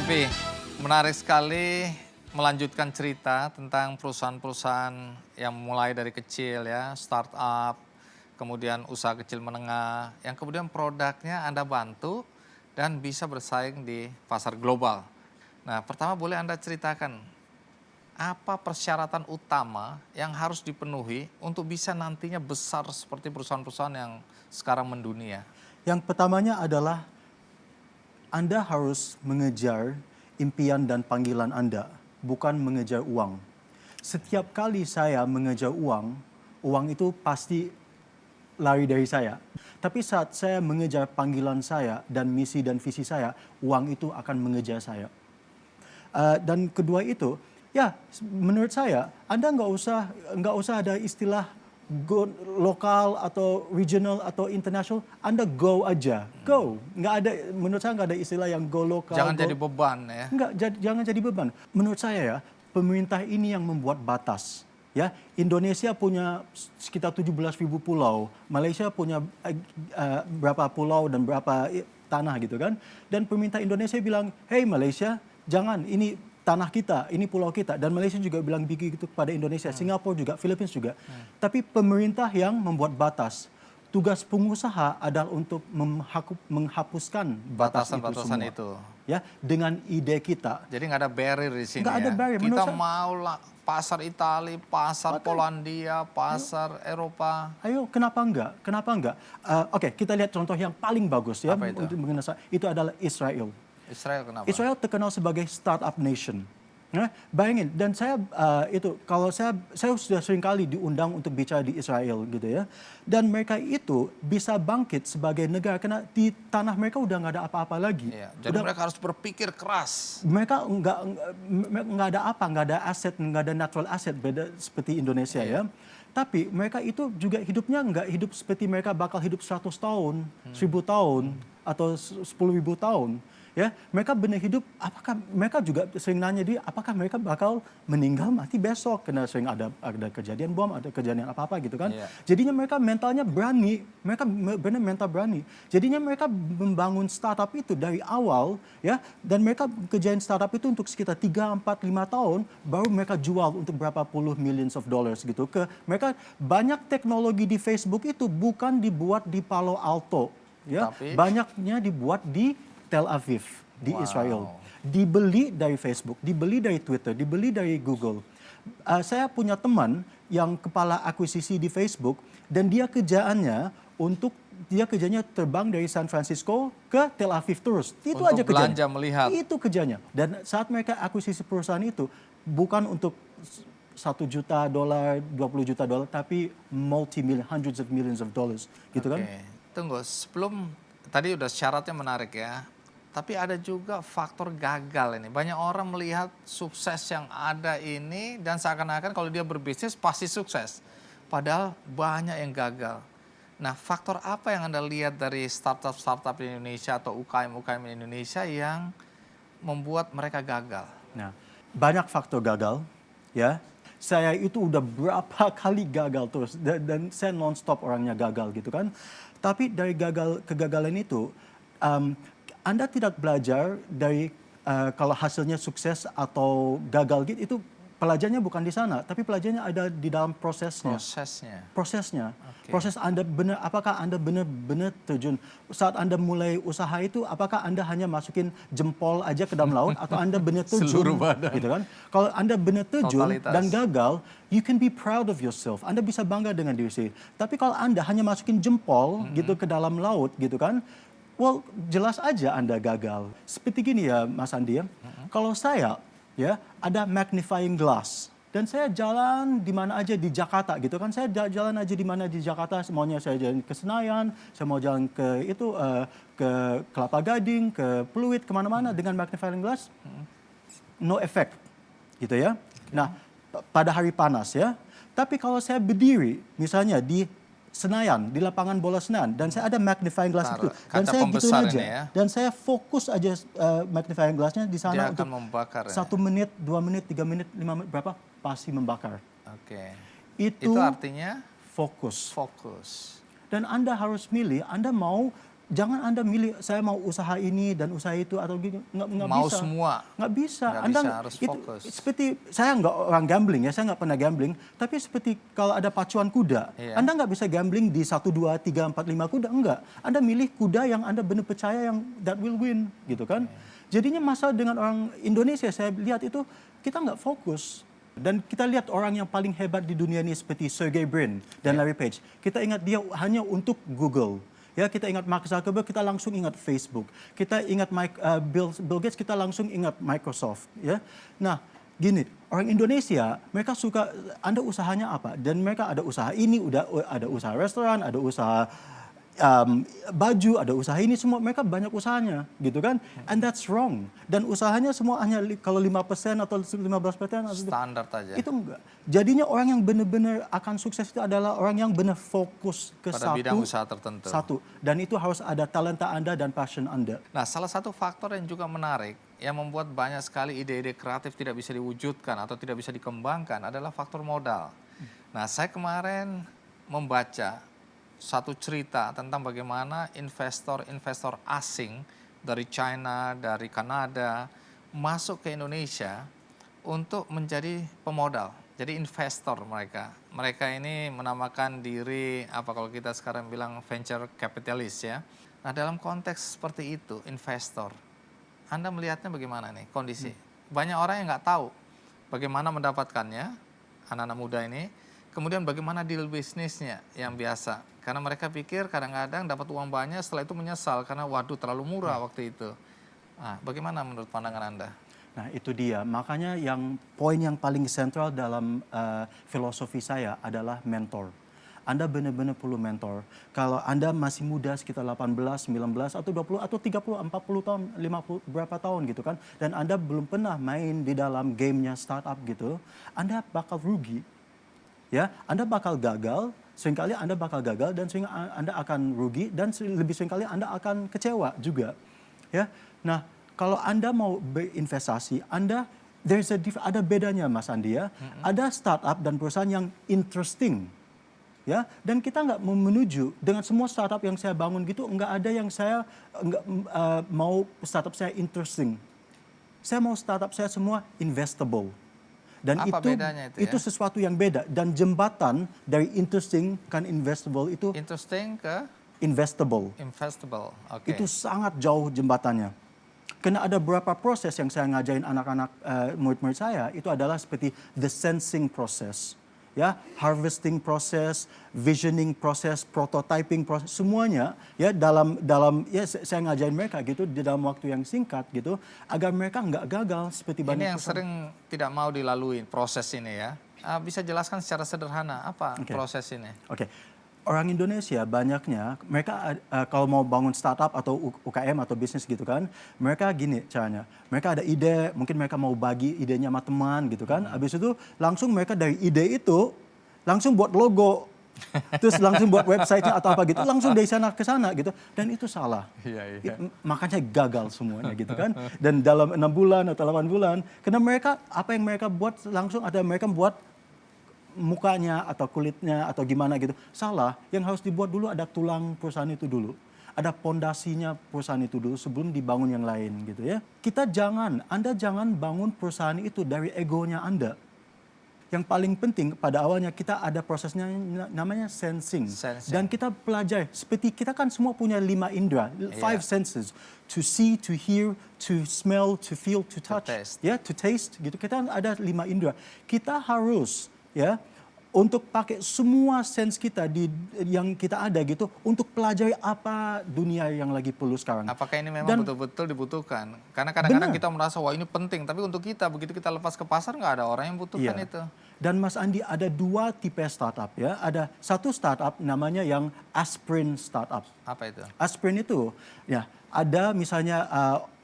MP, menarik sekali melanjutkan cerita tentang perusahaan-perusahaan yang mulai dari kecil ya, startup, kemudian usaha kecil menengah, yang kemudian produknya Anda bantu dan bisa bersaing di pasar global. Nah, pertama boleh Anda ceritakan, apa persyaratan utama yang harus dipenuhi untuk bisa nantinya besar seperti perusahaan-perusahaan yang sekarang mendunia? Yang pertamanya adalah Anda harus mengejar impian dan panggilan Anda, bukan mengejar uang. Setiap kali saya mengejar uang, uang itu pasti lari dari saya. Tapi saat saya mengejar panggilan saya dan misi dan visi saya, uang itu akan mengejar saya. Dan kedua itu, ya menurut saya Anda nggak usah ada istilah go lokal atau regional atau international. Anda go aja, go. Nggak ada, menurut saya nggak ada istilah yang go lokal. Jangan jadi beban ya. Nggak, jangan jadi beban. Menurut saya ya, pemerintah ini yang membuat batas. Ya, Indonesia punya sekitar 17.000 pulau, Malaysia punya berapa pulau dan berapa tanah gitu kan. Dan pemerintah Indonesia bilang, hey Malaysia, jangan, ini tanah kita, ini pulau kita. Dan Malaysia juga bilang begitu kepada Indonesia, Singapura juga, Filipina juga. Tapi pemerintah yang membuat batas. Tugas pengusaha adalah untuk menghapuskan batas itu semua. Itu. Ya, dengan ide kita. Jadi nggak ada barrier di sini Nggak ada ya. barrier, Kita menurut saya. mau lah pasar Italia, pasar Polandia, pasar Eropa. Ayo, kenapa enggak? Kenapa enggak? Oke, kita lihat contoh yang paling bagus ya Apa itu? untuk mengenai itu adalah Israel. Israel kenapa? Israel terkenal sebagai startup nation. Nah, bayangin, dan saya kalau saya sudah sering kali diundang untuk bicara di Israel gitu ya, dan mereka itu bisa bangkit sebagai negara karena di tanah mereka udah nggak ada apa-apa lagi. Iya, jadi mereka harus berpikir keras. Mereka nggak ada apa, nggak ada aset, nggak ada natural asset beda seperti Indonesia ya. Tapi mereka itu juga hidupnya nggak hidup seperti mereka bakal hidup 100 tahun, 1000 tahun, atau 10.000 tahun. Ya, mereka benar hidup. Apakah mereka juga sering nanya dia, apakah mereka bakal meninggal mati besok? Karena sering ada kejadian bom, ada kejadian apa-apa gitu kan. Iya. Jadinya mereka mentalnya berani, mereka benar mental berani. Jadinya mereka membangun startup itu dari awal, ya. Dan mereka kerjain startup itu untuk sekitar 3, 4, 5 tahun, baru mereka jual untuk berapa puluh millions of dollars gitu. Mereka banyak teknologi di Facebook itu bukan dibuat di Palo Alto, ya. Tapi Banyaknya dibuat di Tel Aviv, di Israel. Dibeli dari Facebook, dibeli dari Twitter, dibeli dari Google. Saya punya teman yang kepala akuisisi di Facebook, dan dia kerjanya terbang dari San Francisco ke Tel Aviv terus. Itu untuk aja kerjanya. belanja melihat. Itu kerjanya. Dan saat mereka akuisisi perusahaan itu, bukan untuk $1 juta, $20 juta, tapi multi-million, hundreds of millions of dollars, gitu kan? Tunggu, sebelum tadi udah syaratnya menarik ya. Tapi ada juga faktor gagal ini. Banyak orang melihat sukses yang ada ini dan seakan-akan kalau dia berbisnis pasti sukses. Padahal banyak yang gagal. Nah, faktor apa yang Anda lihat dari startup-startup di Indonesia atau UKM-UKM di Indonesia yang membuat mereka gagal? Nah, banyak faktor gagal, ya. Saya itu udah berapa kali gagal terus, dan saya non-stop orangnya gagal gitu kan. Tapi dari kegagalan itu, Anda tidak belajar dari kalau hasilnya sukses atau gagal gitu, itu pelajarannya bukan di sana, tapi pelajarannya ada di dalam prosesnya. Prosesnya. Proses Anda apakah Anda benar-benar terjun saat Anda mulai usaha itu, apakah Anda hanya masukin jempol aja ke dalam laut atau Anda benar terjun seluruh badan gitu kan? Kalau Anda benar terjun totalitas dan gagal, you can be proud of yourself. Anda bisa bangga dengan diri sendiri. Tapi kalau Anda hanya masukin jempol gitu ke dalam laut gitu kan, well, jelas aja Anda gagal. Seperti gini ya, Mas Andi ya. Kalau saya ya ada magnifying glass, dan saya jalan di mana aja di Jakarta gitu kan. Saya jalan aja di mana di Jakarta, semuanya saya jalan ke Senayan, saya mau jalan ke ke Kelapa Gading, ke Pluit, kemana-mana dengan magnifying glass, no effect gitu ya. Nah, pada hari panas ya. Tapi kalau saya berdiri misalnya di Senayan, di lapangan bola Senayan, dan saya ada magnifying glass itu, dan saya gitu aja, ya. dan saya fokus aja magnifying glassnya di sana untuk membakar, 1 menit, 2 menit, 3 menit, 5 menit, berapa, pasti membakar. Itu artinya fokus. Fokus. Dan Anda harus milih, Anda mau jangan Anda milih saya mau usaha ini dan usaha itu atau gitu, nggak Mau bisa. semua. Nggak bisa. Nggak Anda bisa, harus itu fokus. seperti saya nggak orang gambling ya, saya nggak pernah gambling. Tapi seperti kalau ada pacuan kuda, Iya. Anda nggak bisa gambling di 1, 2, 3, 4, 5 kuda, enggak. Anda milih kuda yang Anda benar percaya yang that will win, gitu kan. Jadinya masalah dengan orang Indonesia saya lihat itu kita nggak fokus. Dan kita lihat orang yang paling hebat di dunia ini seperti Sergey Brin dan Larry Page. Kita ingat dia hanya untuk Google. Ya, kita ingat Mark Zuckerberg, kita langsung ingat Facebook. Kita ingat Bill Gates, kita langsung ingat Microsoft. Ya, nah gini, orang Indonesia mereka suka Anda usahanya apa? Dan mereka ada usaha ini, ada usaha restoran, ada usaha baju, ada usaha ini semua, mereka banyak usahanya, gitu kan? And that's wrong. Dan usahanya semua hanya kalau 5% atau 15%. Standar aja. Itu enggak. Jadinya orang yang benar-benar akan sukses itu adalah orang yang benar fokus ke Pada bidang usaha tertentu. satu. Dan itu harus ada talenta Anda dan passion Anda. Nah, salah satu faktor yang juga menarik yang membuat banyak sekali ide-ide kreatif tidak bisa diwujudkan atau tidak bisa dikembangkan adalah faktor modal. Nah, saya kemarin membaca satu cerita tentang bagaimana investor-investor asing dari China, dari Kanada masuk ke Indonesia untuk menjadi pemodal. Jadi investor mereka. Mereka ini menamakan diri apa kalau kita sekarang bilang venture capitalist ya. Nah, dalam konteks seperti itu investor, Anda melihatnya bagaimana nih kondisi? Banyak orang yang nggak tahu bagaimana mendapatkannya, anak-anak muda ini. Kemudian bagaimana deal bisnisnya yang biasa. Karena mereka pikir kadang-kadang dapat uang banyak, setelah itu menyesal karena waduh terlalu murah waktu itu. Nah, bagaimana menurut pandangan Anda? Nah itu dia, makanya poin yang paling sentral dalam filosofi saya adalah mentor. Anda benar-benar perlu mentor. Kalau Anda masih muda sekitar 18, 19, atau 20, atau 30, 40 tahun, 50, berapa tahun gitu kan. Dan Anda belum pernah main di dalam gamenya startup gitu, Anda bakal rugi. Ya, Anda bakal gagal, seringkali Anda bakal gagal dan sering Anda akan rugi dan lebih seringkali Anda akan kecewa juga. Ya. Nah, kalau Anda mau berinvestasi, ada bedanya Mas Andi ya. Ada startup dan perusahaan yang interesting. Ya, dan kita nggak menuju dengan semua startup yang saya bangun gitu, nggak ada yang saya mau startup saya interesting. Saya mau startup saya semua investable. Dan Apa bedanya itu ya? sesuatu yang beda. Dan jembatan dari interesting kan investable itu Interesting ke investable. oke. Itu sangat jauh jembatannya. Karena ada beberapa proses yang saya ngajarin anak-anak murid-murid saya, itu adalah seperti the sensing process. Ya, harvesting proses, visioning proses, prototyping proses, semuanya ya dalam ya saya ngajarin mereka gitu di dalam waktu yang singkat gitu agar mereka nggak gagal seperti banyak Ini yang perusahaan. sering tidak mau dilalui proses ini ya. Bisa jelaskan secara sederhana apa proses ini? Oke. Orang Indonesia banyaknya, mereka kalau mau bangun startup atau UKM atau bisnis gitu kan, mereka gini caranya. Mereka ada ide, mungkin mereka mau bagi idenya sama teman gitu kan. Habis itu langsung mereka dari ide itu, langsung buat logo. Terus langsung buat website-nya atau apa gitu, langsung dari sana ke sana gitu. Dan itu salah. Iya. Makanya gagal semuanya gitu kan. Dan dalam 6 bulan atau 8 bulan, karena mereka, apa yang mereka buat langsung ada mereka buat mukanya atau kulitnya atau gimana gitu. Salah, yang harus dibuat dulu ada tulang perusahaan itu dulu. Ada pondasinya perusahaan itu dulu sebelum dibangun yang lain gitu ya. Anda jangan bangun perusahaan itu dari egonya Anda. Yang paling penting pada awalnya kita ada prosesnya namanya sensing. Dan kita pelajari, seperti kita kan semua punya 5 indera, 5 senses. To see, to hear, to smell, to feel, to touch. To taste gitu. Kita ada 5 indera. Kita harus ya untuk pakai semua sense kita yang kita ada gitu untuk pelajari apa dunia yang lagi perlu sekarang. Apakah ini memang betul-betul dibutuhkan? Karena kadang-kadang kita merasa wah ini penting, tapi untuk kita begitu kita lepas ke pasar nggak ada orang yang butuhkan itu. Dan Mas Andi ada 2 tipe startup ya. Ada satu startup namanya yang aspirin startup. Apa itu? Aspirin itu ya ada misalnya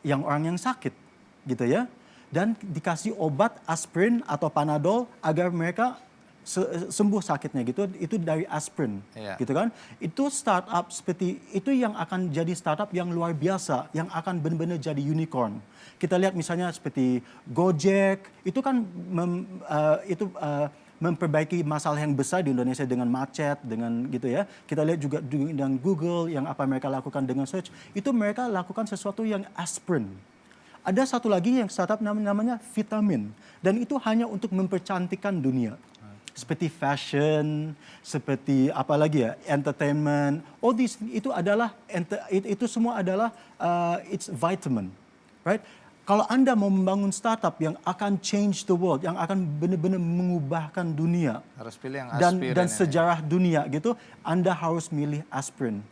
yang orang yang sakit gitu ya. Dan dikasih obat aspirin atau panadol agar mereka sembuh sakitnya gitu, itu dari aspirin gitu kan. Itu startup seperti itu yang akan jadi startup yang luar biasa, yang akan benar-benar jadi unicorn. Kita lihat misalnya seperti Gojek, itu kan memperbaiki masalah yang besar di Indonesia dengan macet, dengan gitu ya. Kita lihat juga dengan Google yang apa mereka lakukan dengan search, itu mereka lakukan sesuatu yang aspirin. Ada satu lagi yang startup namanya Vitamin, dan itu hanya untuk mempercantikkan dunia. Seperti fashion, seperti apa lagi ya, entertainment, all this itu adalah itu semua adalah it's vitamin, right? Kalau Anda mau membangun startup yang akan change the world, yang akan benar-benar mengubahkan dunia Harus pilih yang dan aspirin ya. sejarah dunia gitu, Anda harus milih aspirin.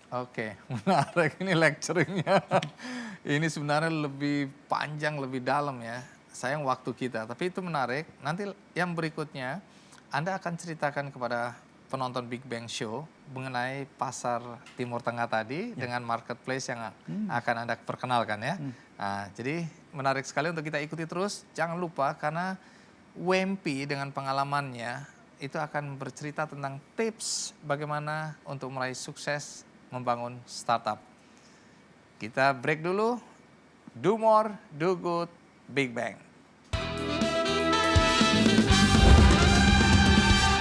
Oke, menarik ini lecturingnya. Ini sebenarnya lebih panjang, lebih dalam ya. Sayang waktu kita, tapi itu menarik. Nanti yang berikutnya, Anda akan ceritakan kepada penonton Big Bang Show mengenai pasar Timur Tengah tadi dengan marketplace yang akan Anda perkenalkan ya. Nah, jadi menarik sekali untuk kita ikuti terus. Jangan lupa karena WMP dengan pengalamannya itu akan bercerita tentang tips bagaimana untuk meraih sukses membangun startup. Kita break dulu. Do more, do good, Big Bang.